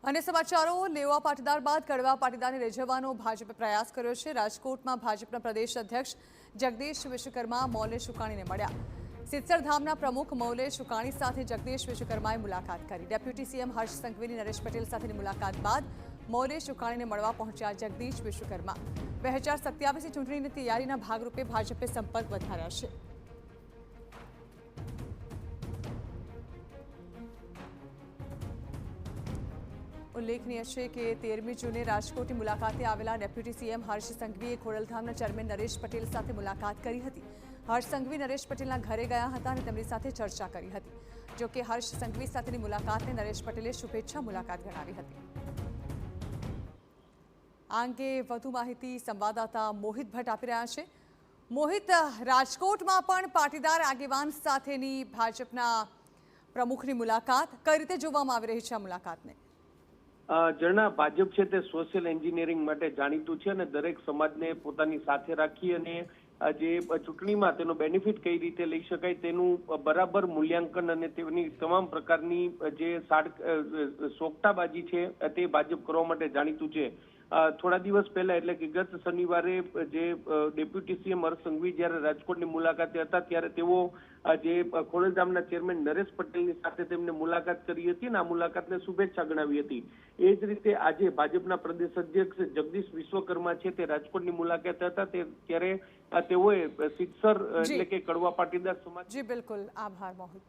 અને સમાચારો લેવા પાટીદાર બાદ કડવા પાટીદારને રીઝવવાનો ભાજપે પ્રયાસ કર્યો છે। રાજકોટમાં ભાજપના પ્રદેશ અધ્યક્ષ જગદીશ વિશ્વકર્મા મૌલેશ શુકાણીને મળ્યા। સિત્સર ધામના પ્રમુખ મૌલેશ શુકાણી સાથે જગદીશ વિશ્વકર્માએ મુલાકાત કરી। ડેપ્યુટી સીએમ હર્ષ સંઘવીની નરેશ પટેલ સાથેની મુલાકાત બાદ મૌલેશ શુકાણીને મળવા પહોંચ્યા જગદીશ વિશ્વકર્મા। 2027ની ચૂંટણીની તૈયારીના ભાગરૂપે ભાજપે સંપર્ક વધાર્યા છે। ઉલ્લેખનીય છે કે 13મી જૂને રાજકોટની મુલાકાતે આવેલા ડેપ્યુટી સીએમ હર્ષ સંઘવીએ ખોડલધામના ચેરમેન નરેશ પટેલ સાથે મુલાકાત કરી હતી। હર્ષ સંઘવી નરેશ પટેલના ઘરે ગયા હતા અને તેમની સાથે ચર્ચા કરી હતી। જો કે હર્ષ સંઘવી સાથેની મુલાકાતને નરેશ પટેલે શુભેચ્છા મુલાકાત ગણાવી હતી। આ અંગે વધુ માહિતી સંવાદદાતા મોહિત ભટ્ટ આપી રહ્યા છે। મોહિત, રાજકોટમાં પણ પાટીદાર આગેવાન સાથેની ભાજપના પ્રમુખની મુલાકાત કઈ રીતે જોવામાં આવી રહી છે? આ મુલાકાતને ઝરણા, ભાજપ છે તે સોશિયલ એન્જિનિયરિંગ માટે જાણીતું છે અને દરેક સમાજને પોતાની સાથે રાખી અને જે ચૂંટણીમાં તેનો બેનિફિટ કઈ રીતે લઈ શકાય તેનું બરાબર મૂલ્યાંકન અને તેની તમામ પ્રકારની જે સોગટાબાજી છે તે ભાજપ કરવા માટે જાણીતું છે। થોડા દિવસ પહેલા એટલે કે ગત શનિવારે જે ડેપ્યુટી સીએમ હર્ષ સંઘવી જ્યારે રાજકોટની મુલાકાતે હતા ત્યારે તેઓ જે ખોડલધામના ચેરમેન નરેશ પટેલની સાથે તેમને મુલાકાત કરી હતી અને આ મુલાકાતને શુભેચ્છા ગણાવી હતી। એ જ રીતે આજે ભાજપના પ્રદેશ અધ્યક્ષ જગદીશ વિશ્વકર્મા છે તે રાજકોટની મુલાકાતે હતા ત્યારે તેઓએ સિત્સર એટલે કે કડવા પાટીદાર સમાજ। જી બિલકુલ, આભાર મોહિત।